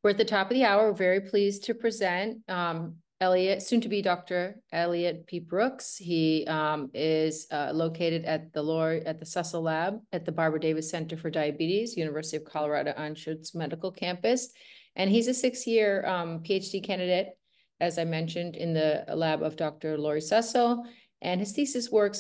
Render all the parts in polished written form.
We're at the top of the hour. We're very pleased to present Elliott, soon to be Dr. Elliott P. Brooks. He is located at the Cecil Lab at the Barbara Davis Center for Diabetes, University of Colorado Anschutz Medical Campus. And he's a six-year PhD candidate, as I mentioned, in the lab of Dr. Lori Cecil. And his thesis work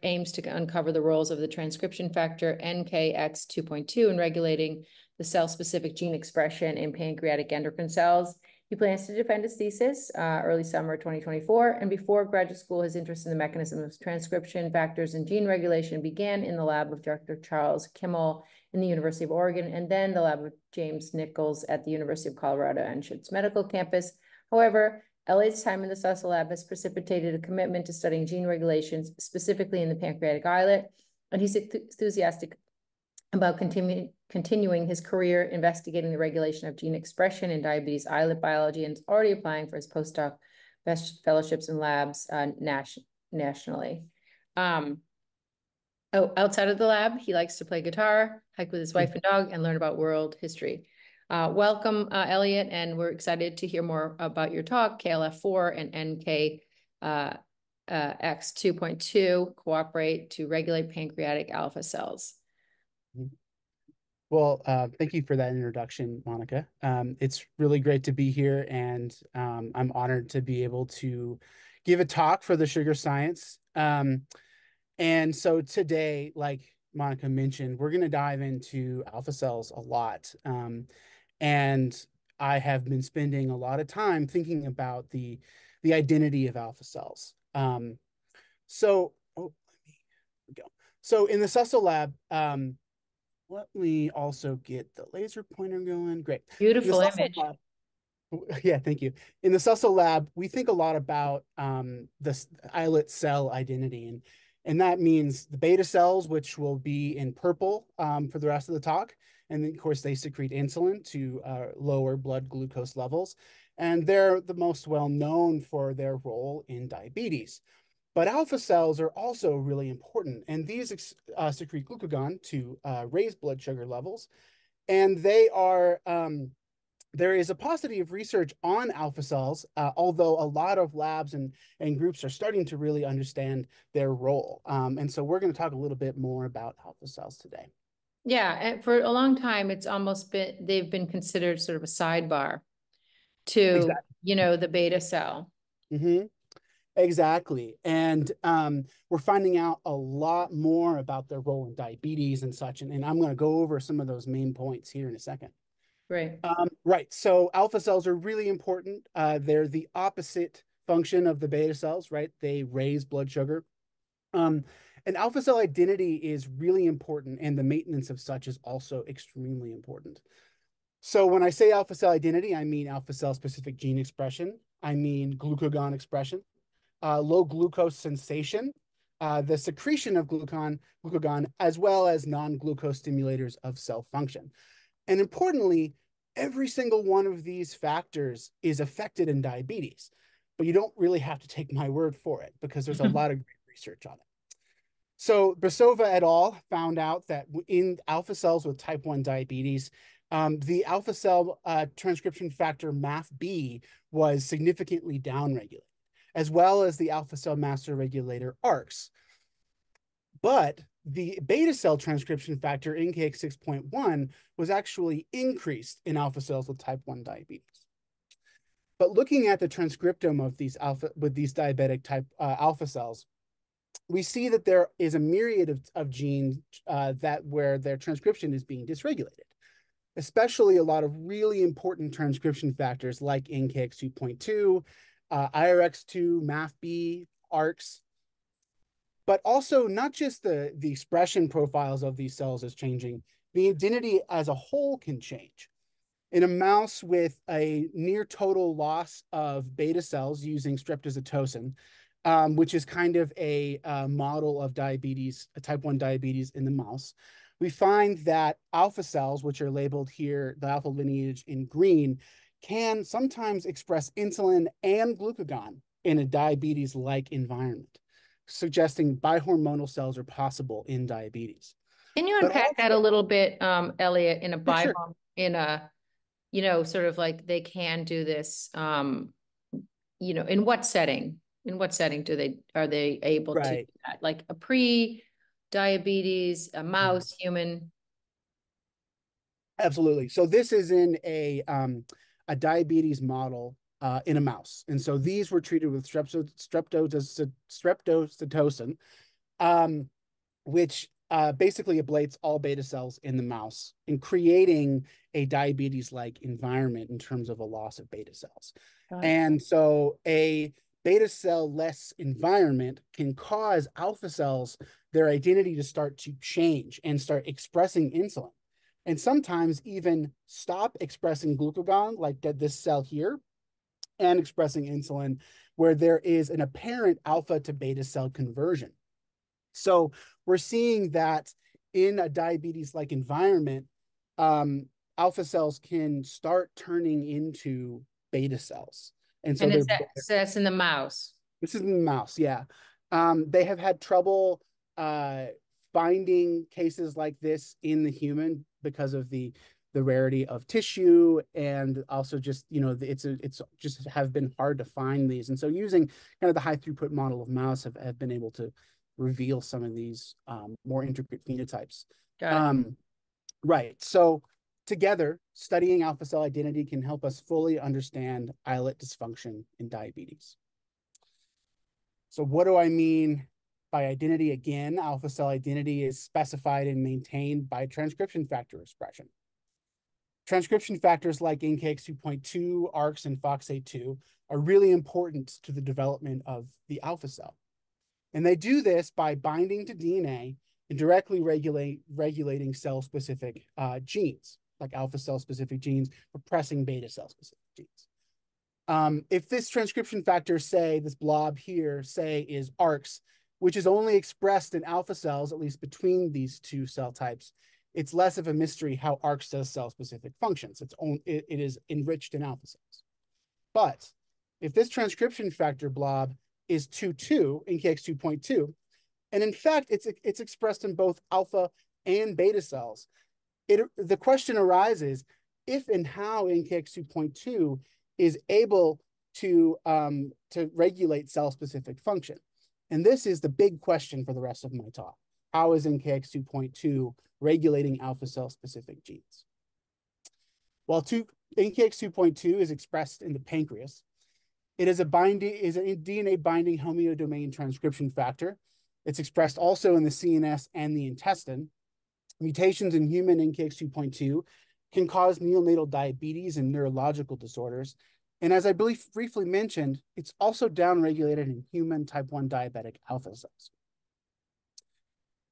aims to uncover the roles of the transcription factor NKX2.2 in regulating the cell-specific gene expression in pancreatic endocrine cells. He plans to defend his thesis early summer 2024, and before graduate school, his interest in the mechanism of transcription factors and gene regulation began in the lab of Dr. Charles Kimmel in the University of Oregon, and then the lab of James Nichols at the University of Colorado Anschutz Medical Campus. However, Elliott's time in the Cecil Lab has precipitated a commitment to studying gene regulations, specifically in the pancreatic islet, and he's enthusiastic about continuing his career investigating the regulation of gene expression in diabetes islet biology, and is already applying for his postdoc fellowships and labs nationally. Outside of the lab, he likes to play guitar, hike with his wife and dog, and learn about world history. Welcome, Elliott, and we're excited to hear more about your talk. KLF4 and NKX2.2 cooperate to regulate pancreatic alpha cells. Well, thank you for that introduction, Monica. It's really great to be here, and I'm honored to be able to give a talk for the Sugar Science. And so today, like Monica mentioned, we're going to dive into alpha cells a lot. And I have been spending a lot of time thinking about the identity of alpha cells. Let me go. So in the Cecil Lab, let me also get the laser pointer going. Great. Beautiful image. Yeah, thank you. In the Cecil Lab, we think a lot about the islet cell identity, and that means the beta cells, which will be in purple for the rest of the talk. And then, of course, they secrete insulin to lower blood glucose levels. And they're the most well known for their role in diabetes. But alpha cells are also really important, and these secrete glucagon to raise blood sugar levels. And they are, there is a paucity of research on alpha cells, although a lot of labs and groups are starting to really understand their role. And so we're going to talk a little bit more about alpha cells today. Yeah, and for a long time, they've been considered sort of a sidebar to, exactly. The beta cell. Mm-hmm. Exactly. And we're finding out a lot more about their role in diabetes and such. And I'm going to go over some of those main points here in a second. Right. Right. So alpha cells are really important. They're the opposite function of the beta cells, right? They raise blood sugar. And alpha cell identity is really important, and the maintenance of such is also extremely important. So when I say alpha cell identity, I mean alpha cell specific gene expression. I mean glucagon expression. Low glucose sensation, the secretion of glucagon, as well as non-glucose stimulators of cell function. And importantly, every single one of these factors is affected in diabetes, but you don't really have to take my word for it because there's a lot of great research on it. So Basova et al. Found out that in alpha cells with type 1 diabetes, the alpha cell transcription factor MAFB was significantly downregulated, as well as the alpha cell master regulator ARCS. But the beta cell transcription factor NKX6.1 was actually increased in alpha cells with type 1 diabetes. But looking at the transcriptome of these diabetic type alpha cells, we see that there is a myriad of genes where their transcription is being dysregulated, especially a lot of really important transcription factors like NKX2.2, IRX2, MAFB, ARCS, but also not just the expression profiles of these cells is changing, the identity as a whole can change. In a mouse with a near total loss of beta cells using streptozotocin, which is kind of a model of diabetes, type 1 diabetes in the mouse, we find that alpha cells, which are labeled here, the alpha lineage in green, can sometimes express insulin and glucagon in a diabetes-like environment, suggesting bihormonal cells are possible in diabetes. Can you unpack that a little bit, Elliott, in a Sure. you know, sort of like they can do this, you know, in what setting? In what setting are they able to do Right. that? Like a pre-diabetes, a Mhm. mouse, human. Absolutely. So this is in a diabetes model in a mouse. And so these were treated with streptozotocin, um, which basically ablates all beta cells in the mouse and creating a diabetes-like environment in terms of a loss of beta cells. Got it. And so a beta cell less environment can cause alpha cells, their identity to start to change and start expressing insulin. And sometimes even stop expressing glucagon, like this cell here, and expressing insulin, where there is an apparent alpha to beta cell conversion. So we're seeing that in a diabetes-like environment, um, alpha cells can start turning into beta cells. And so And they're, so that's in the mouse. this is in the mouse, yeah. They have had trouble uh, finding cases like this in the human because of the rarity of tissue, and also just, you know, it's just have been hard to find these. And so using kind of the high throughput model of mouse have been able to reveal some of these more intricate phenotypes. Got it. Um, right. So together, studying alpha cell identity can help us fully understand islet dysfunction in diabetes. So what do I mean by identity? Again, alpha cell identity is specified and maintained by transcription factor expression. Transcription factors like NKX2.2, ARCS, and FOXA2 are really important to the development of the alpha cell. And they do this by binding to DNA and directly regulating cell-specific genes, like alpha cell-specific genes, repressing beta cell-specific genes. If this transcription factor, say this blob here, say is ARCS, which is only expressed in alpha cells, at least between these two cell types, it's less of a mystery how ARCS does cell-specific functions. It is enriched in alpha cells. But if this transcription factor blob is 2,2, NKX2.2, and in fact, it's expressed in both alpha and beta cells, the question arises if and how NKX2.2 is able to regulate cell-specific function. And this is the big question for the rest of my talk. How is NKX2.2 regulating alpha cell-specific genes? While NKX2.2 is expressed in the pancreas, it is a DNA binding homeodomain transcription factor. It's expressed also in the CNS and the intestine. Mutations in human NKX2.2 can cause neonatal diabetes and neurological disorders. And as I briefly mentioned, it's also downregulated in human type 1 diabetic alpha cells.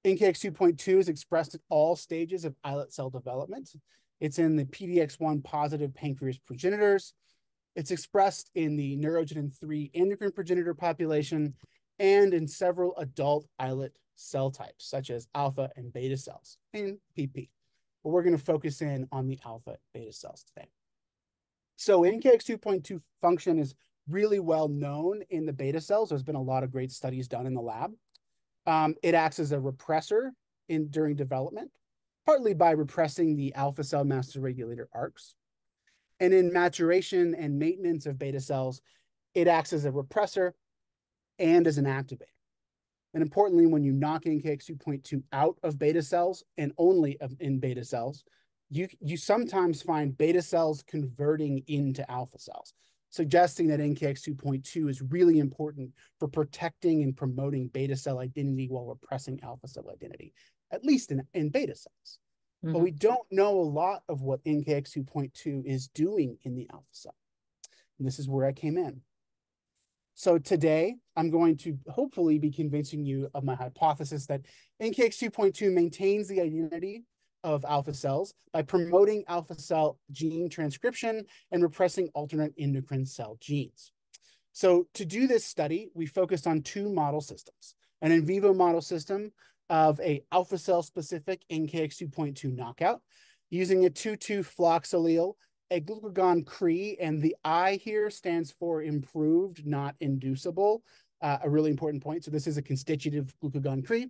NKX2.2 is expressed at all stages of islet cell development. It's in the PDX1 positive pancreas progenitors. It's expressed in the neurogenin 3 endocrine progenitor population and in several adult islet cell types, such as alpha and beta cells and PP. But we're going to focus in on the alpha and beta cells today. So NKX2.2 function is really well known in the beta cells. There's been a lot of great studies done in the lab. It acts as a repressor during development, partly by repressing the alpha cell master regulator ARCS. And in maturation and maintenance of beta cells, it acts as a repressor and as an activator. And importantly, when you knock NKX2.2 out of beta cells and only in beta cells, you sometimes find beta cells converting into alpha cells, suggesting that NKX2.2 is really important for protecting and promoting beta cell identity while repressing alpha cell identity, at least in beta cells. But we don't know a lot of what NKX2.2 is doing in the alpha cell. And this is where I came in. So today, I'm going to hopefully be convincing you of my hypothesis that NKX2.2 maintains the identity of alpha cells by promoting alpha cell gene transcription and repressing alternate endocrine cell genes. So to do this study, we focused on two model systems, an in vivo model system of a alpha cell specific NKX2.2 knockout using a 2,2 flox allele, a glucagon Cree, and the I here stands for improved, not inducible, a really important point. So this is a constitutive glucagon Cree,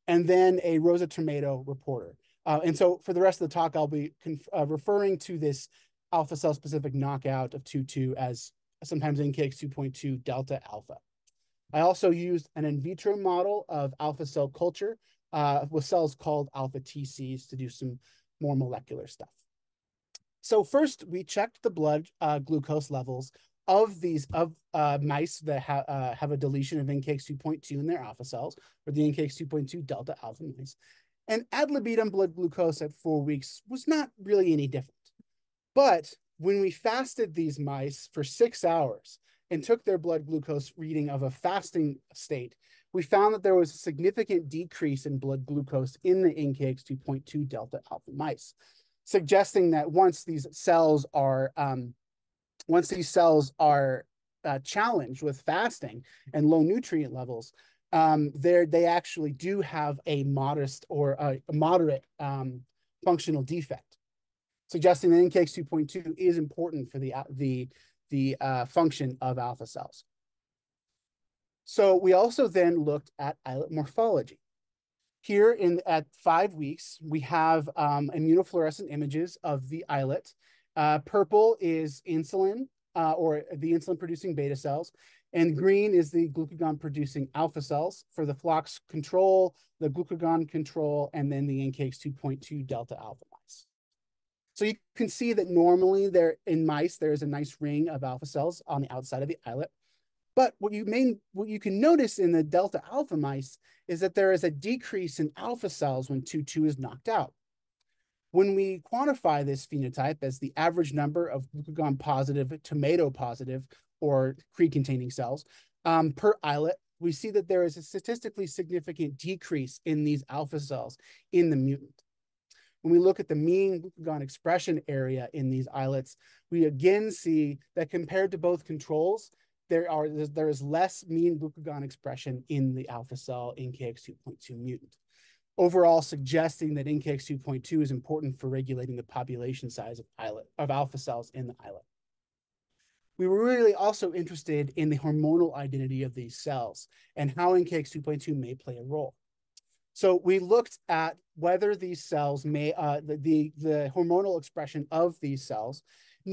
and then a Rosa tomato reporter. And so for the rest of the talk, I'll be referring to this alpha cell specific knockout of 2,2 as sometimes NKX2.2 delta alpha. I also used an in vitro model of alpha cell culture with cells called alpha TCs to do some more molecular stuff. So first, we checked the blood glucose levels of these mice that have a deletion of NKX2.2 in their alpha cells, or the NKX2.2 delta alpha mice. And ad libitum blood glucose at 4 weeks was not really any different. But when we fasted these mice for 6 hours and took their blood glucose reading of a fasting state, we found that there was a significant decrease in blood glucose in the NKX2.2 delta alpha mice, suggesting that once these cells are challenged with fasting and low nutrient levels, they actually do have a modest or a moderate functional defect, suggesting that NKX2.2 is important for the function of alpha cells. So we also then looked at islet morphology. Here at 5 weeks, we have immunofluorescent images of the islet. Purple is insulin or the insulin-producing beta cells, and green is the glucagon-producing alpha cells for the flox control, the glucagon control, and then the NKX2.2 delta alpha mice. So you can see that normally in mice, there is a nice ring of alpha cells on the outside of the islet. But what you can notice in the delta alpha mice is that there is a decrease in alpha cells when 2,2 is knocked out. When we quantify this phenotype as the average number of glucagon positive, tomato positive, or Cre-containing cells per islet, we see that there is a statistically significant decrease in these alpha cells in the mutant. When we look at the mean glucagon expression area in these islets, we again see that compared to both controls, there is less mean glucagon expression in the alpha cell NKX2.2 mutant, overall suggesting that NKX2.2 is important for regulating the population size of alpha cells in the islet. We were really also interested in the hormonal identity of these cells and how NKX2.2 may play a role. So we looked at whether these cells may, the hormonal expression of these cells.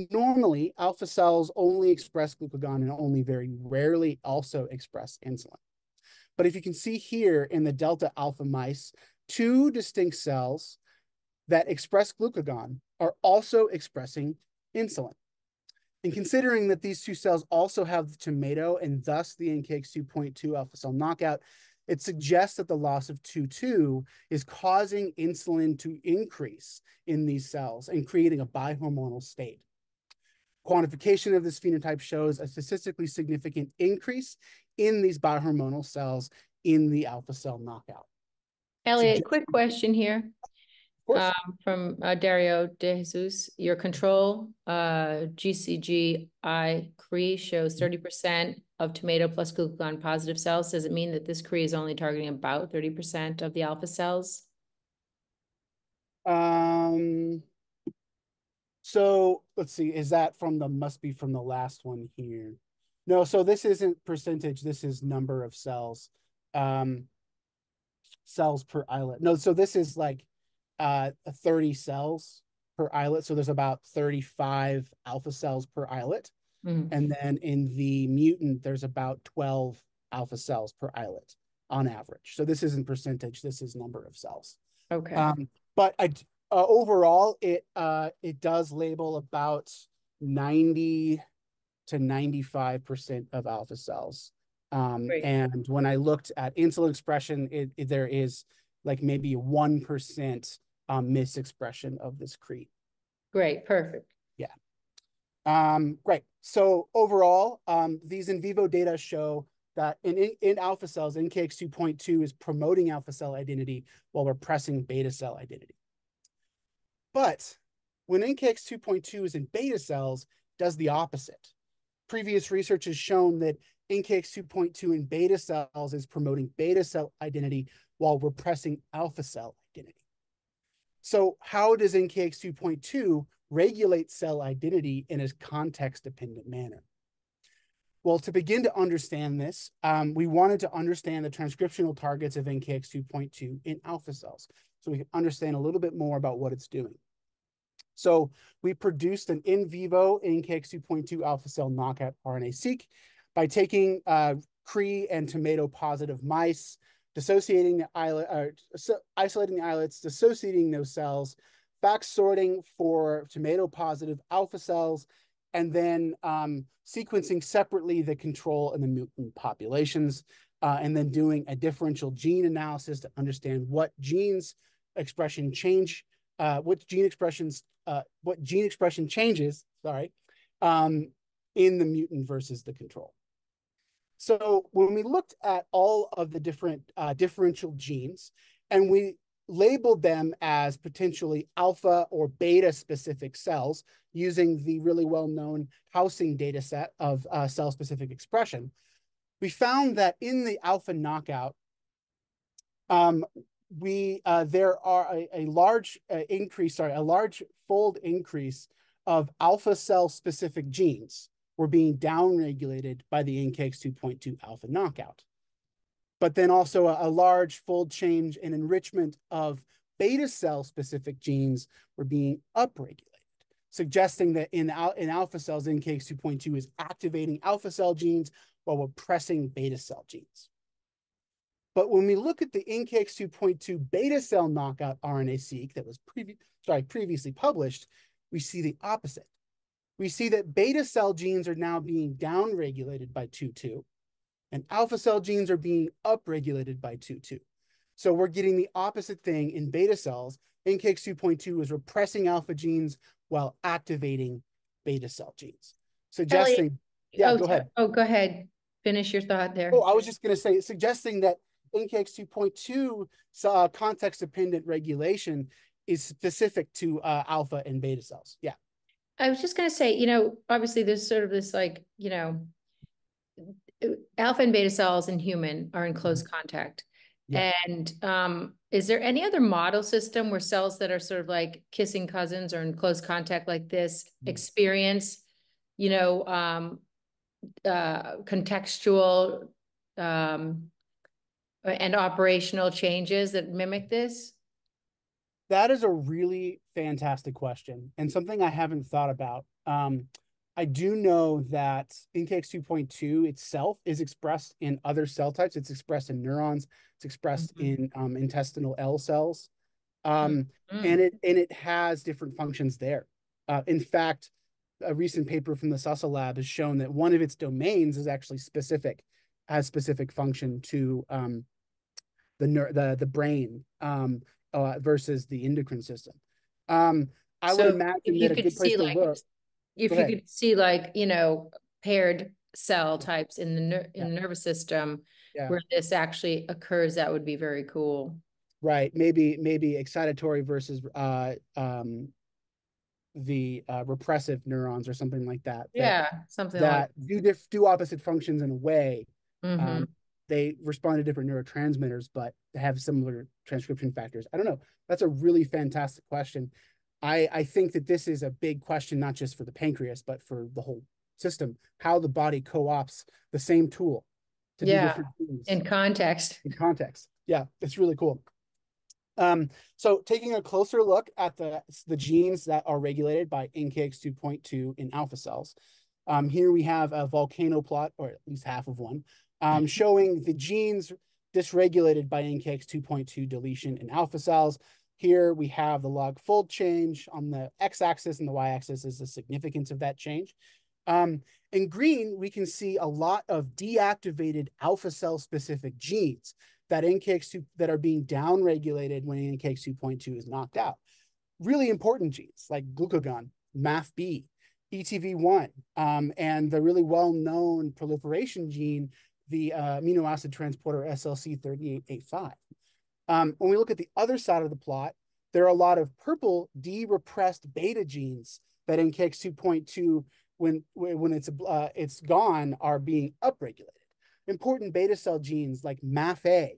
Normally, alpha cells only express glucagon and only very rarely also express insulin. But if you can see here in the delta alpha mice, 2 distinct cells that express glucagon are also expressing insulin. And considering that these 2 cells also have the tomato and thus the NKX2.2 alpha cell knockout, it suggests that the loss of 2,2 is causing insulin to increase in these cells and creating a bihormonal state. Quantification of this phenotype shows a statistically significant increase in these bihormonal cells in the alpha cell knockout. Elliott, quick question here. Of course. From Dario De Jesus, your control GCGI Cre shows 30% of tomato plus glucagon positive cells. Does it mean that this Cre is only targeting about 30% of the alpha cells? So let's see, is that must be from the last one here. No, so this isn't percentage, this is number of cells. Cells per islet. No, so this is like 30 cells per islet. So there's about 35 alpha cells per islet. Mm-hmm. And then in the mutant, there's about 12 alpha cells per islet on average. So this isn't percentage, this is number of cells. Okay. But overall, it does label about 90 to 95% of alpha cells. And when I looked at insulin expression, there is like maybe 1% misexpression of this Cre. Great, perfect. Yeah. Great. So overall, these in vivo data show that in alpha cells, NKX2.2 is promoting alpha cell identity while repressing beta cell identity. But when NKX2.2 is in beta cells, does the opposite. Previous research has shown that NKX2.2 in beta cells is promoting beta cell identity while repressing alpha cell identity. So how does NKX2.2 regulate cell identity in a context-dependent manner? Well, to begin to understand this, we wanted to understand the transcriptional targets of NKX2.2 in alpha cells so we can understand a little bit more about what it's doing. So we produced an in vivo NKX2.2 alpha cell knockout RNA-seq by taking Cree and tomato positive mice, dissociating the isolating the islets, dissociating those cells, back sorting for tomato positive alpha cells, and then sequencing separately the control and the mutant populations, and then doing a differential gene analysis to understand what genes expression change, what gene expression changes, in the mutant versus the control. So when we looked at all of the different differential genes and we labeled them as potentially alpha or beta specific cells using the really well-known housing data set of cell-specific expression, we found that in the alpha knockout, there are a large a large fold increase of alpha cell specific genes were being downregulated by the NKX2.2 alpha knockout. But then also a large fold change in enrichment of beta cell specific genes were being upregulated, suggesting that in alpha cells, NKX2.2 is activating alpha cell genes while repressing beta cell genes. But when we look at the NKX2.2 beta cell knockout RNA-seq that was previously published, we see the opposite. We see that beta cell genes are now being downregulated by 2.2, and alpha cell genes are being upregulated by 2.2. So we're getting the opposite thing in beta cells. NKX2.2 is repressing alpha genes while activating beta cell genes, suggesting, go ahead. Oh, go ahead. Finish your thought there. Oh, I was just going to say, suggesting that NKX2.2 context-dependent regulation is specific to alpha and beta cells. Yeah. I was just going to say, obviously there's sort of this like, alpha and beta cells in human are in close contact. Yeah. And is there any other model system where cells that are sort of like kissing cousins or in close contact like this experience, contextual and operational changes that mimic this? That is a really fantastic question and something I haven't thought about. I do know that NKX2.2 itself is expressed in other cell types. It's expressed in neurons. It's expressed in intestinal L cells, and it has different functions there. In fact, a recent paper from the Sussa lab has shown that one of its domains is actually has specific function to the brain versus the endocrine system. I would imagine that a good place to look. If you could see like, paired cell types in the nervous system where this actually occurs, that would be very cool. Right. Maybe excitatory versus the repressive neurons or something like that. Something that like do opposite functions in a way. They respond to different neurotransmitters, but have similar transcription factors. I don't know. That's a really fantastic question. I think that this is a big question, not just for the pancreas, but for the whole system, how the body co-opts the same tool to do different things. In context. Yeah, it's really cool. So taking a closer look at the genes that are regulated by NKX2.2 in alpha cells, here we have a volcano plot, or at least half of one, showing the genes dysregulated by NKX2.2 deletion in alpha cells. Here we have the log fold change on the x-axis, and the y-axis is the significance of that change. In green, we can see a lot of deactivated alpha cell specific genes that are being downregulated when NKX2.2 is knocked out. Really important genes like glucagon, MAFB, ETV1, and the really well-known proliferation gene, the amino acid transporter SLC3885. When we look at the other side of the plot, there are a lot of purple de-repressed beta genes that NKX2.2, when it's gone, are being upregulated. Important beta cell genes like MAFA,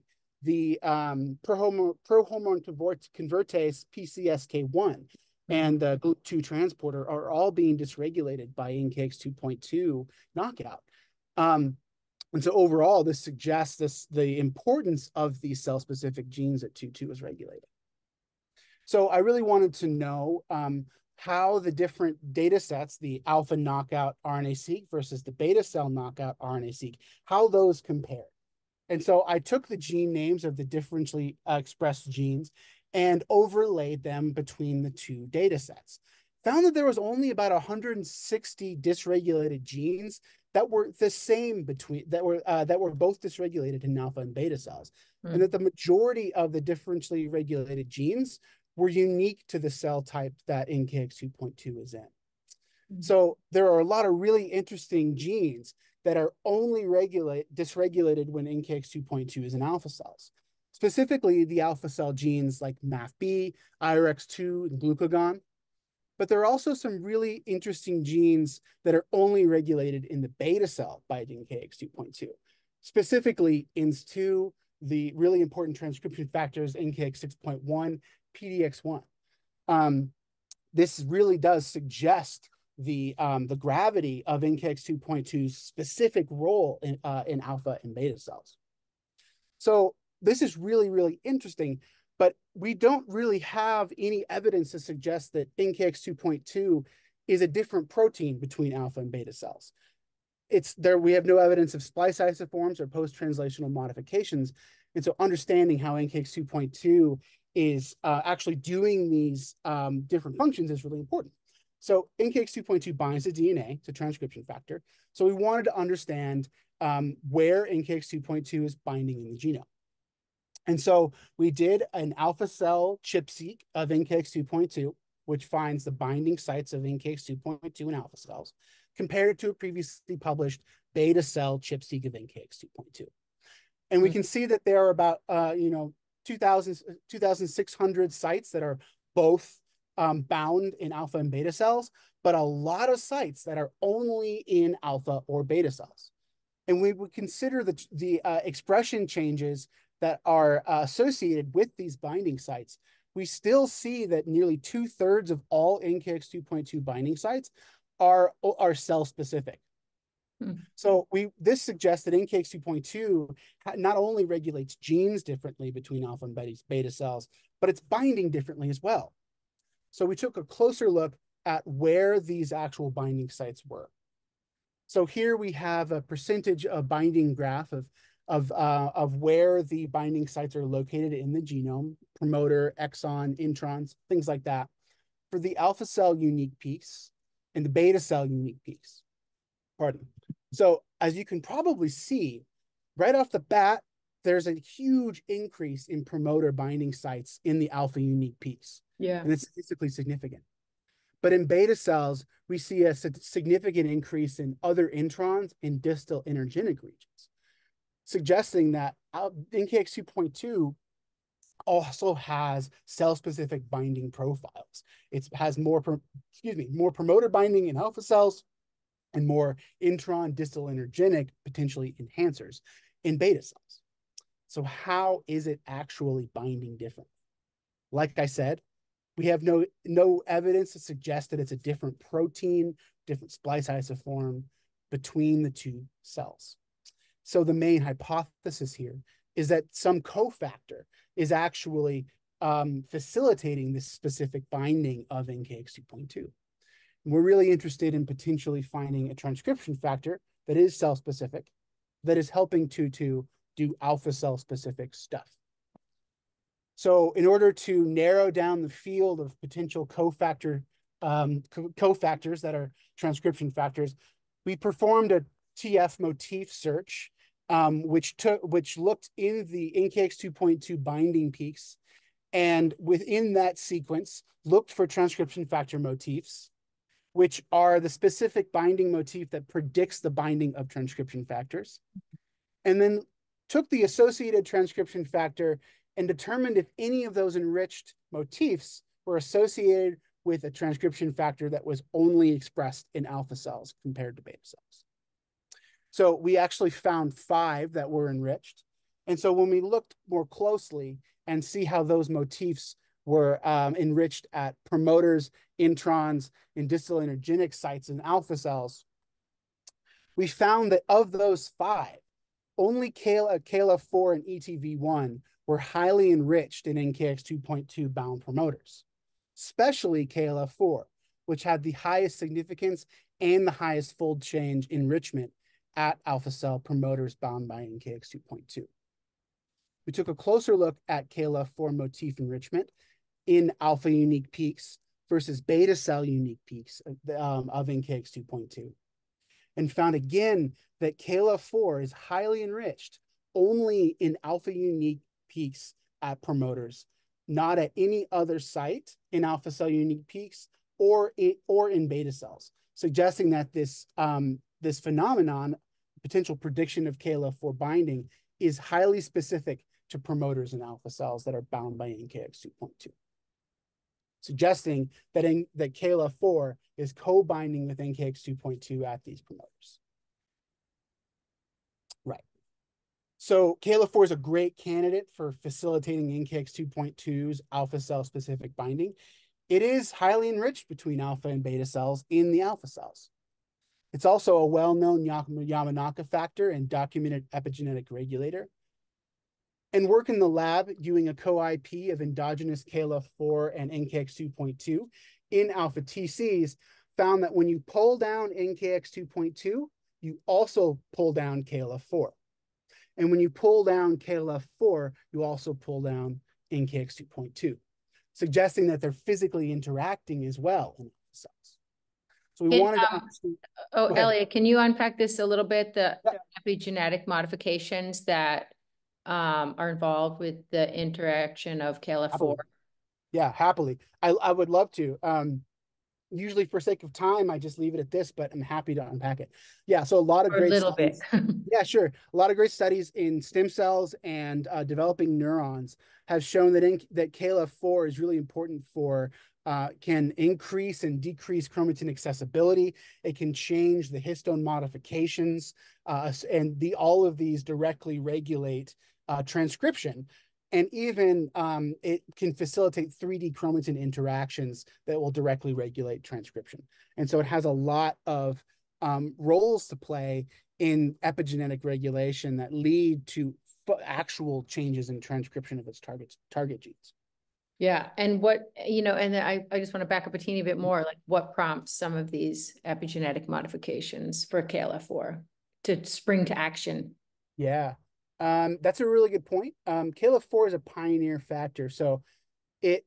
the prohormone convertase PCSK1, and the GLUT2 transporter are all being dysregulated by NKX2.2 knockout. And so overall, this suggests the importance of these cell-specific genes that 2.2 is regulating. So I really wanted to know how the different data sets, the alpha knockout RNA-seq versus the beta cell knockout RNA-seq, how those compare. And so I took the gene names of the differentially expressed genes and overlaid them between the two data sets. Found that there was only about 160 dysregulated genes that were the same between that were both dysregulated in alpha and beta cells, and that the majority of the differentially regulated genes were unique to the cell type that NKX2.2 is in. So there are a lot of really interesting genes that are only dysregulated when NKX2.2 is in alpha cells. Specifically, the alpha cell genes like MAFB, IRX2, and glucagon. But there are also some really interesting genes that are only regulated in the beta cell by NKX2.2. Specifically, INS2, the really important transcription factors, NKX6.1, PDX1. This really does suggest the gravity of NKX2.2's specific role in alpha and beta cells. So this is really, really interesting, but we don't really have any evidence to suggest that NKX2.2 is a different protein between alpha and beta cells. We have no evidence of splice isoforms or post-translational modifications. And so understanding how NKX2.2 is actually doing these different functions is really important. So NKX2.2 binds to DNA, to transcription factor. So we wanted to understand where NKX2.2 is binding in the genome. And so we did an alpha cell ChIP-seq of NKX2.2, which finds the binding sites of NKX2.2 in alpha cells, compared to a previously published beta cell ChIP-seq of NKX2.2. And we can see that there are about 2,600 sites that are both bound in alpha and beta cells, but a lot of sites that are only in alpha or beta cells. And we would consider the expression changes that are associated with these binding sites. We still see that nearly 2/3 of all NKX2.2 binding sites are cell specific. So this suggests that NKX2.2 not only regulates genes differently between alpha and beta cells, but it's binding differently as well. So we took a closer look at where these actual binding sites were. So here we have a percentage of binding graph of where the binding sites are located in the genome, promoter, exon, introns, things like that, for the alpha cell unique peaks and the beta cell unique peaks. Pardon. So as you can probably see, right off the bat, there's a huge increase in promoter binding sites in the alpha unique peaks. Yeah. And it's statistically significant. But in beta cells, we see a significant increase in other introns in distal intergenic regions, suggesting that NKX2.2 also has cell-specific binding profiles. It has more promoter binding in alpha cells and more intron distal intergenic, potentially enhancers, in beta cells. So how is it actually binding differently? Like I said, we have no evidence to suggest that it's a different protein, different splice isoform between the two cells. So the main hypothesis here is that some cofactor is actually facilitating this specific binding of NKX2.2. We're really interested in potentially finding a transcription factor that is cell-specific, that is helping to do alpha cell-specific stuff. So in order to narrow down the field of potential cofactors that are transcription factors, we performed a TF motif search, which looked in the NKX2.2 binding peaks, and within that sequence looked for transcription factor motifs, which are the specific binding motif that predicts the binding of transcription factors, and then took the associated transcription factor and determined if any of those enriched motifs were associated with a transcription factor that was only expressed in alpha cells compared to beta cells. So we actually found 5 that were enriched. And so when we looked more closely and see how those motifs were enriched at promoters, introns, and distal intergenic sites in alpha cells, we found that of those 5, only KLF4 and ETV1 were highly enriched in NKX2.2 bound promoters, especially KLF4, which had the highest significance and the highest fold change enrichment at alpha cell promoters bound by NKX2.2. We took a closer look at KLF4 motif enrichment in alpha unique peaks versus beta cell unique peaks of NKX2.2, and found again that KLF4 is highly enriched only in alpha unique peaks at promoters, not at any other site in alpha cell unique peaks or in beta cells, suggesting that this phenomenon, potential prediction of KLF4 binding, is highly specific to promoters in alpha cells that are bound by NKX2.2, suggesting that KLF4 is co-binding with NKX2.2 at these promoters. Right. So KLF4 is a great candidate for facilitating NKX2.2's alpha cell specific binding. It is highly enriched between alpha and beta cells in the alpha cells. It's also a well-known Yamanaka factor and documented epigenetic regulator. And work in the lab doing a co-IP of endogenous KLF4 and NKX2.2 in alpha TCs found that when you pull down NKX2.2, you also pull down KLF4. And when you pull down KLF4, you also pull down NKX2.2, suggesting that they're physically interacting as well in alpha cells. So we wanted to understand. Oh, Elliott, can you unpack this a little bit? The epigenetic modifications that are involved with the interaction of KLF4. Happily. Yeah, happily. I would love to. Usually for sake of time, I just leave it at this, but I'm happy to unpack it. Yeah, so a lot of great studies. Yeah, sure. A lot of great studies in stem cells and developing neurons have shown that KLF4 is really important for can increase and decrease chromatin accessibility. It can change the histone modifications, and all of these directly regulate transcription. And even it can facilitate 3D chromatin interactions that will directly regulate transcription. And so it has a lot of roles to play in epigenetic regulation that lead to actual changes in transcription of its target genes. Yeah. And what, and I just want to back up a teeny bit more, like what prompts some of these epigenetic modifications for KLF4 to spring to action? Yeah. That's a really good point. KLF4 is a pioneer factor, so it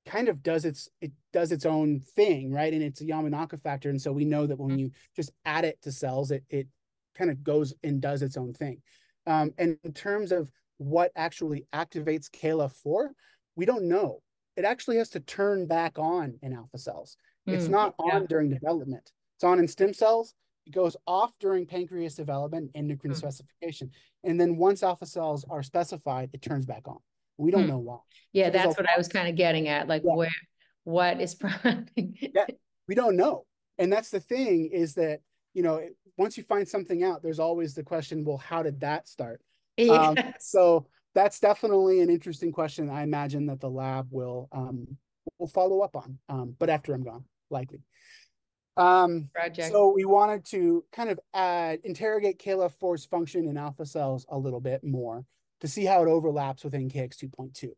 kind of does its own thing, right? And it's a Yamanaka factor, and so we know that when you just add it to cells, it kind of goes and does its own thing. And in terms of what actually activates KLF4, we don't know. It actually has to turn back on in alpha cells. It's not on during development. It's on in stem cells. It goes off during pancreas development, endocrine specification. And then once alpha cells are specified, it turns back on. We don't know why. Yeah, so that's what I was kind of getting at. Like what is prompting? Yeah, we don't know. And that's the thing is that, once you find something out, there's always the question, well, how did that start? Yes. So that's definitely an interesting question. I imagine that the lab will follow up on, but after I'm gone, likely. So we wanted to kind of interrogate KLF4's function in alpha cells a little bit more to see how it overlaps with NKX2.2.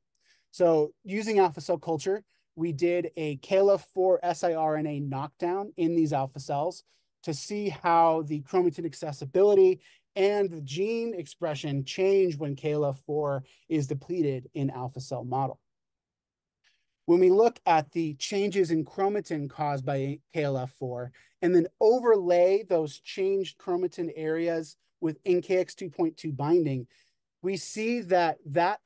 So using alpha cell culture, we did a KLF4 siRNA knockdown in these alpha cells to see how the chromatin accessibility and the gene expression change when KLF4 is depleted in alpha cell model. When we look at the changes in chromatin caused by KLF4 and then overlay those changed chromatin areas with NKX2.2 binding, we see that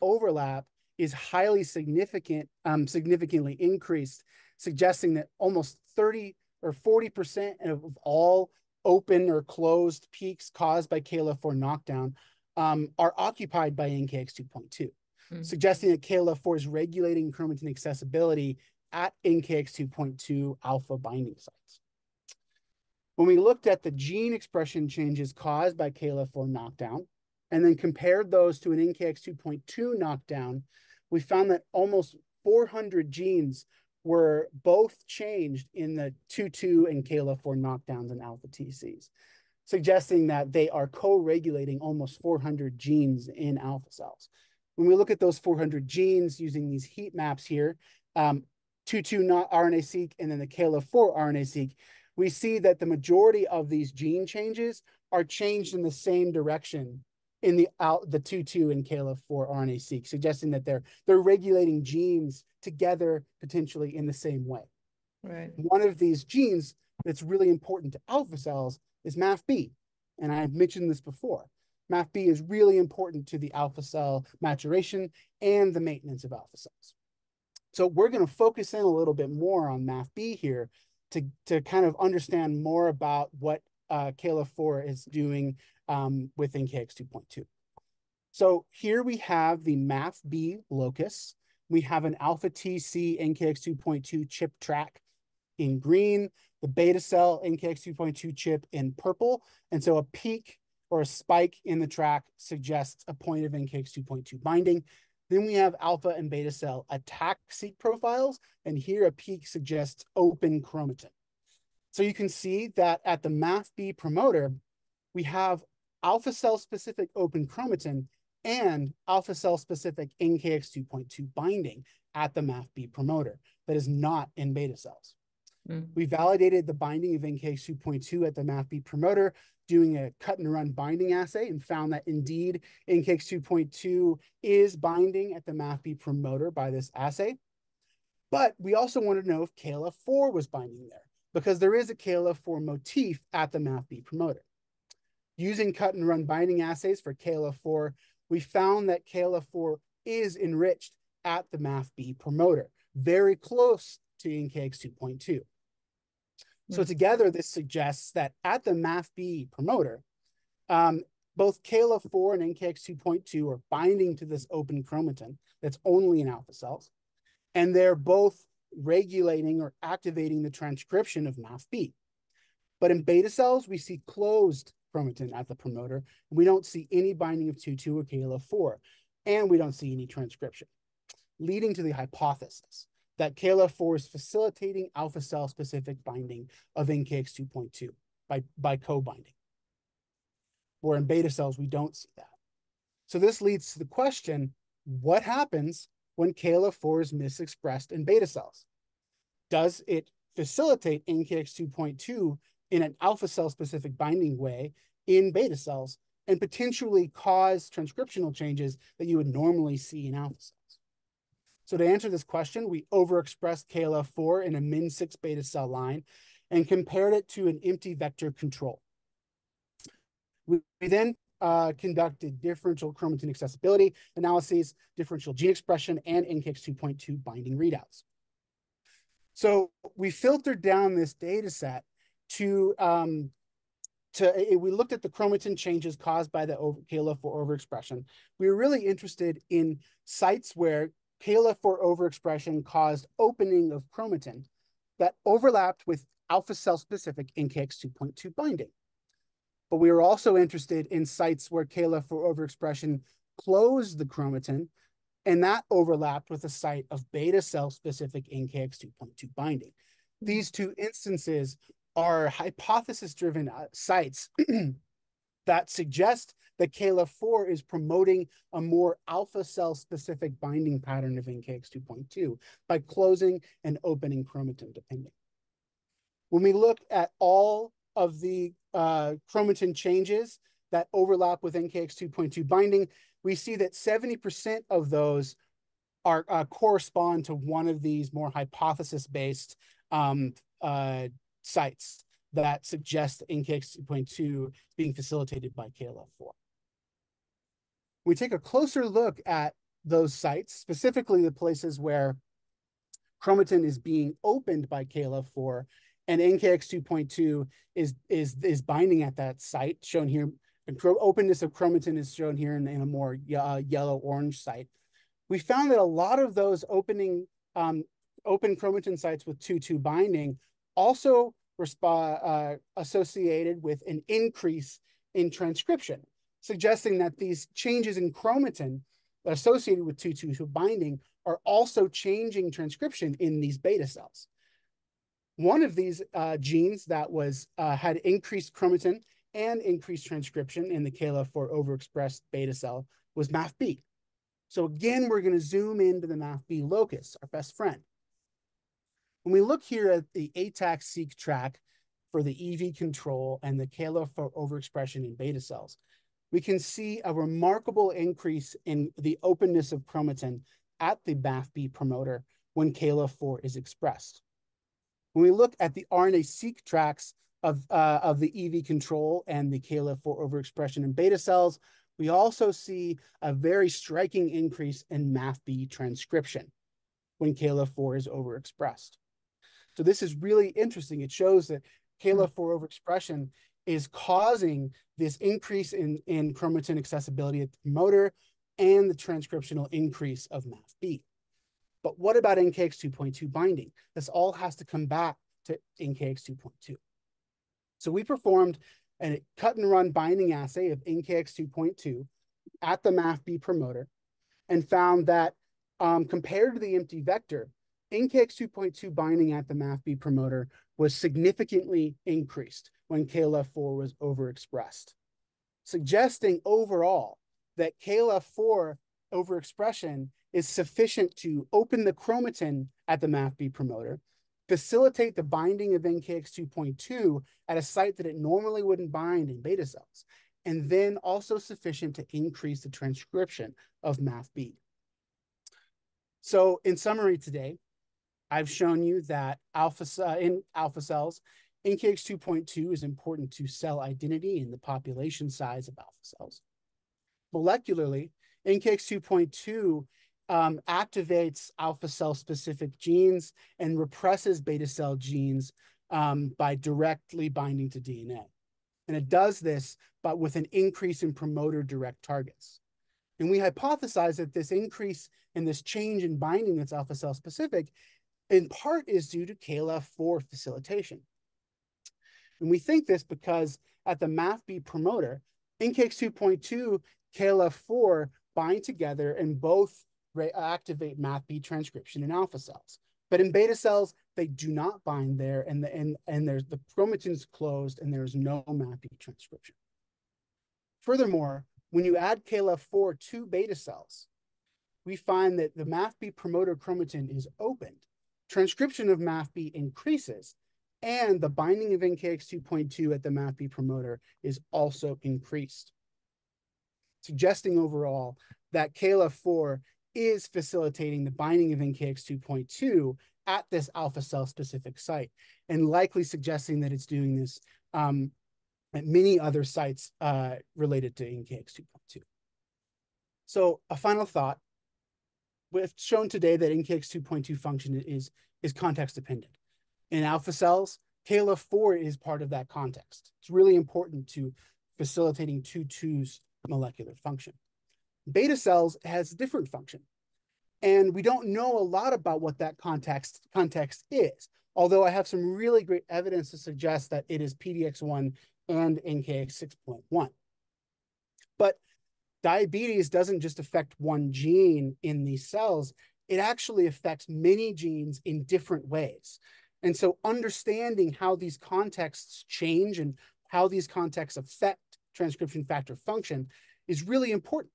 overlap is highly significant, significantly increased, suggesting that almost 30 or 40% of all open or closed peaks caused by KLF4 knockdown are occupied by NKX2.2. Suggesting that KLF4 is regulating chromatin accessibility at NKX2.2 alpha binding sites. When we looked at the gene expression changes caused by KLF4 knockdown, and then compared those to an NKX2.2 knockdown, we found that almost 400 genes were both changed in the 2.2 and KLF4 knockdowns in alpha TCs, suggesting that they are co-regulating almost 400 genes in alpha cells. When we look at those 400 genes using these heat maps here, 2.2 not RNA-seq and then the KLF4 RNA-seq, we see that the majority of these gene changes are changed in the same direction in the 2.2 and KLF4 RNA-seq, suggesting that they're regulating genes together potentially in the same way. Right. One of these genes that's really important to alpha cells is MAFB. And I've mentioned this before. MAFB is really important to the alpha cell maturation and the maintenance of alpha cells. So we're going to focus in a little bit more on MAFB here to kind of understand more about what KLF4 is doing with NKX2.2. So here we have the MAFB locus. We have an alpha TC NKX2.2 chip track in green, the beta cell NKX2.2 chip in purple. And so a peak or a spike in the track suggests a point of NKX2.2 binding. Then we have alpha and beta cell attack-seq profiles, and here a peak suggests open chromatin. So you can see that at the MAFB promoter, we have alpha cell-specific open chromatin and alpha cell-specific NKX2.2 binding at the MAFB promoter that is not in beta cells. We validated the binding of NKX2.2 at the MAFB promoter doing a cut and run binding assay and found that indeed NKX2.2 is binding at the MAFB promoter by this assay. But we also wanted to know if KLF4 was binding there because there is a KLF4 motif at the MAFB promoter. Using cut and run binding assays for KLF4, we found that KLF4 is enriched at the MAFB promoter, very close to NKX2.2. So together, this suggests that at the MAFB promoter, both KLF4 and NKX2.2 are binding to this open chromatin that's only in alpha cells, and they're both regulating or activating the transcription of MAFB. But in beta cells, we see closed chromatin at the promoter, and we don't see any binding of 2.2 or KLF4, and we don't see any transcription, leading to the hypothesis that KLF4 is facilitating alpha cell specific binding of NKX2.2 by co-binding. Or in beta cells, we don't see that. So this leads to the question, what happens when KLF4 is misexpressed in beta cells? Does it facilitate NKX2.2 in an alpha cell specific binding way in beta cells and potentially cause transcriptional changes that you would normally see in alpha cells? So to answer this question, we overexpressed KLF4 in a min6 beta cell line and compared it to an empty vector control. We then conducted differential chromatin accessibility analyses, differential gene expression, and NKX2.2 binding readouts. So we filtered down this data set to we looked at the chromatin changes caused by the KLF4 overexpression. We were really interested in sites where KLF4 overexpression caused opening of chromatin that overlapped with alpha cell specific NKX2.2 binding. But we were also interested in sites where KLF4 overexpression closed the chromatin, and that overlapped with a site of beta cell specific NKX2.2 binding. These two instances are hypothesis-driven sites that suggest that KLF4 is promoting a more alpha cell specific binding pattern of NKX2.2 by closing and opening chromatin depending. When we look at all of the chromatin changes that overlap with NKX2.2 binding, we see that 70% of those are correspond to one of these more hypothesis-based sites that suggest NKX2.2 being facilitated by KLF4. We take a closer look at those sites, specifically the places where chromatin is being opened by KLF4 and NKX2.2 is binding at that site, shown here. Openness of chromatin is shown here in a more yellow-orange site. We found that a lot of those open chromatin sites with 2.2 binding also associated with an increase in transcription, suggesting that these changes in chromatin associated with 2.2 binding are also changing transcription in these beta cells. One of these genes that was had increased chromatin and increased transcription in the KLF4 overexpressed beta cell was MAFB. So again, we're going to zoom into the MAFB locus, our best friend. When we look here at the ATAC-seq track for the EV control and the KLF4 overexpression in beta cells, we can see a remarkable increase in the openness of chromatin at the MAFB promoter when KLF4 is expressed. When we look at the RNA-seq tracks of the EV control and the KLF4 overexpression in beta cells, we also see a very striking increase in MAFB transcription when KLF4 is overexpressed. So this is really interesting. It shows that KLF4 overexpression is causing this increase in chromatin accessibility at the promoter and the transcriptional increase of MAFB. But what about NKX2.2 binding? This all has to come back to NKX2.2. So we performed a cut and run binding assay of NKX2.2 at the MAFB promoter and found that compared to the empty vector, NKX2.2 binding at the MAFB promoter was significantly increased when KLF4 was overexpressed, suggesting overall that KLF4 overexpression is sufficient to open the chromatin at the MAFB promoter, facilitate the binding of NKX2.2 at a site that it normally wouldn't bind in beta cells, and then also sufficient to increase the transcription of MAFB. So in summary today, I've shown you that in alpha cells, NKX2.2 is important to cell identity and the population size of alpha cells. Molecularly, NKX2.2 activates alpha cell specific genes and represses beta cell genes by directly binding to DNA. And it does this, but with an increase in promoter direct targets. And we hypothesize that this increase in this change in binding that's alpha cell specific in part is due to KLF4 facilitation. And we think this because at the MAFB promoter, NKX2.2, KLF4 bind together and both activate MAFB transcription in alpha cells. But in beta cells, they do not bind there, and the chromatin is closed and there's no MAFB transcription. Furthermore, when you add KLF4 to beta cells, we find that the MAFB promoter chromatin is opened, transcription of MAFB increases, and the binding of NKX2.2 at the MAFB promoter is also increased, suggesting overall that KLF4 is facilitating the binding of NKX2.2 at this alpha cell specific site, and likely suggesting that it's doing this at many other sites related to NKX2.2. So a final thought, we've shown today that NKX2.2 function is context dependent. In alpha cells, KLF4 is part of that context. It's really important to facilitating 2,2's molecular function. Beta cells has a different function. And we don't know a lot about what that context is, although I have some really great evidence to suggest that it is PDX1 and NKX6.1. But diabetes doesn't just affect one gene in these cells, it actually affects many genes in different ways. And so understanding how these contexts change and how these contexts affect transcription factor function is really important,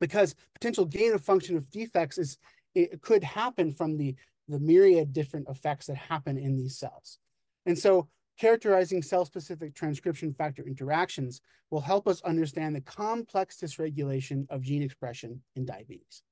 because potential gain of function of defects it could happen from the myriad different effects that happen in these cells. And so characterizing cell-specific transcription factor interactions will help us understand the complex dysregulation of gene expression in diabetes.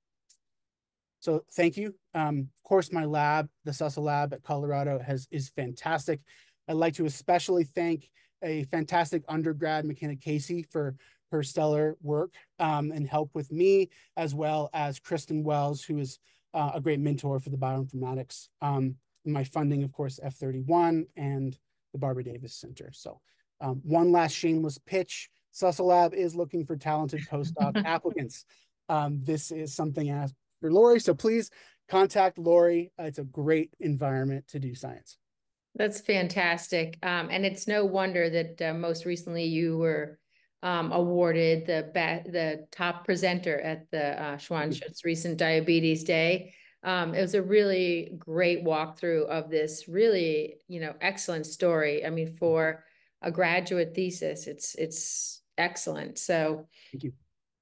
So thank you. Of course, my lab, the Sussel lab at Colorado is fantastic. I'd like to especially thank a fantastic undergrad, McKenna Casey, for her stellar work and help with me, as well as Kristen Wells, who is a great mentor for the bioinformatics. My funding, of course, F31 and the Barbara Davis Center. So one last shameless pitch. Sussel Lab is looking for talented postdoc applicants. This is something asked for Lori, so please contact Lori. It's a great environment to do science. That's fantastic. And it's no wonder that most recently you were awarded the top presenter at the Schwanschutz Recent Diabetes Day. It was a really great walkthrough of this really, excellent story. I mean, for a graduate thesis, it's excellent. So thank you.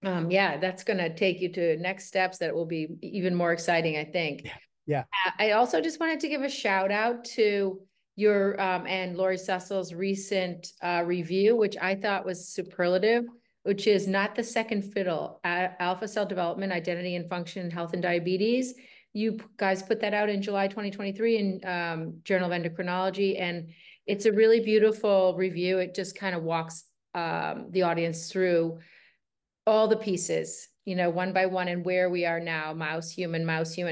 Yeah, that's going to take you to next steps that will be even more exciting, I think. Yeah. Yeah. I also just wanted to give a shout out to your and Lori Cecil's recent review, which I thought was superlative, which is Not the Second Fiddle, Alpha Cell Development, Identity and Function, Health and Diabetes. You guys put that out in July 2023 in Journal of Endocrinology, and it's a really beautiful review. It just kind of walks the audience through all the pieces, one by one, and where we are now, mouse, human,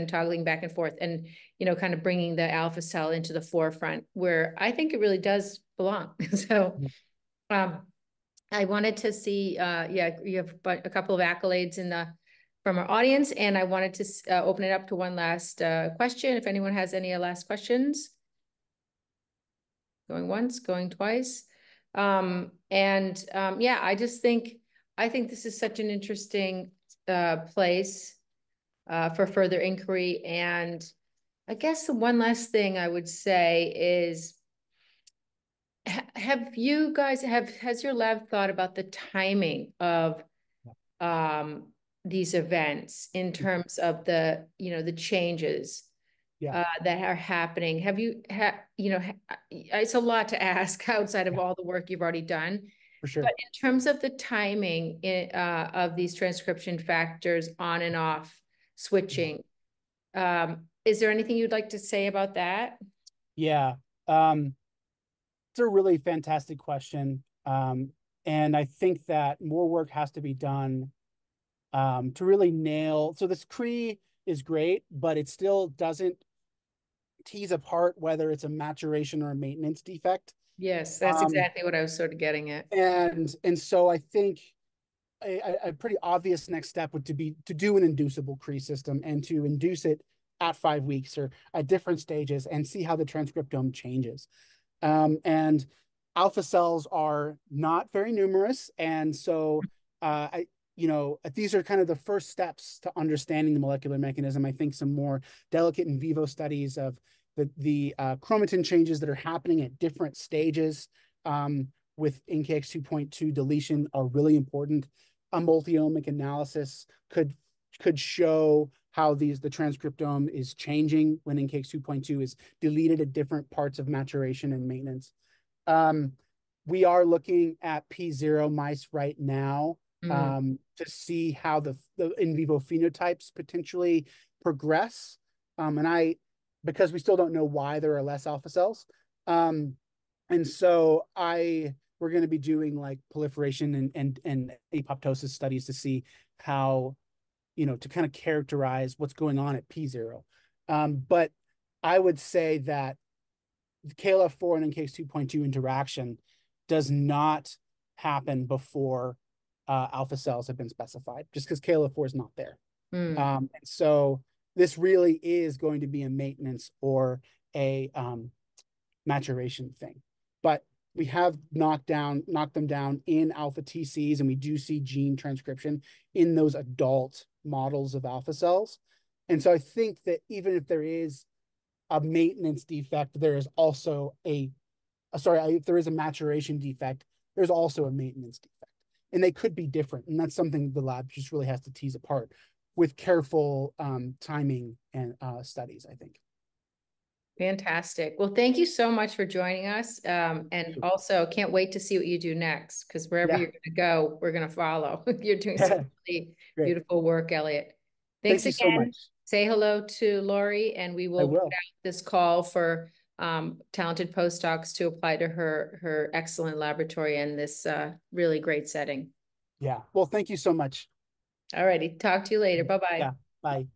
toggling back and forth, and, kind of bringing the alpha cell into the forefront where I think it really does belong. So, I wanted to see, yeah, you have a couple of accolades from our audience, and I wanted to open it up to one last question. If anyone has any last questions. Going once, going twice. Yeah, I think this is such an interesting place for further inquiry. And I guess the one last thing I would say is, has your lab thought about the timing of these events in terms of the changes that are happening? It's a lot to ask outside of all the work you've already done. For sure. But in terms of the timing of these transcription factors on and off switching, is there anything you'd like to say about that? Yeah. It's a really fantastic question. And I think that more work has to be done to really nail. So this CRE is great, but it still doesn't tease apart whether it's a maturation or a maintenance defect. Yes, that's exactly what I was sort of getting at. And so I think a pretty obvious next step would be to do an inducible CRE system and to induce it at 5 weeks or at different stages and see how the transcriptome changes. And alpha cells are not very numerous, and so these are kind of the first steps to understanding the molecular mechanism. I think some more delicate in vivo studies of the chromatin changes that are happening at different stages with NKX2.2 deletion are really important. A multi-omic analysis could show how the transcriptome is changing when NKX2.2 is deleted at different parts of maturation and maintenance. We are looking at P0 mice right now to see how the in vivo phenotypes potentially progress. Because we still don't know why there are less alpha cells. And so we're going to be doing like proliferation and apoptosis studies to see how, to kind of characterize what's going on at P0. But I would say that the KLF4 and NKX2.2 interaction does not happen before alpha cells have been specified, just because KLF4 is not there. And so this really is going to be a maintenance or a maturation thing. But we have knocked them down in alpha TCs, and we do see gene transcription in those adult models of alpha cells. And so I think that even if there is a maintenance defect, there is also if there is a maturation defect, there's also a maintenance defect. And they could be different. And that's something the lab just really has to tease apart with careful timing and studies, I think. Fantastic. Well, thank you so much for joining us. And also can't wait to see what you do next, because wherever you're going to go, we're going to follow. You're doing some really beautiful work, Elliott. Thanks Thank you again. so much. Say hello to Lori, and we will put out this call for talented postdocs to apply to her excellent laboratory in this really great setting. Yeah. Well, thank you so much. All righty. Talk to you later. Bye-bye. Yeah. Bye.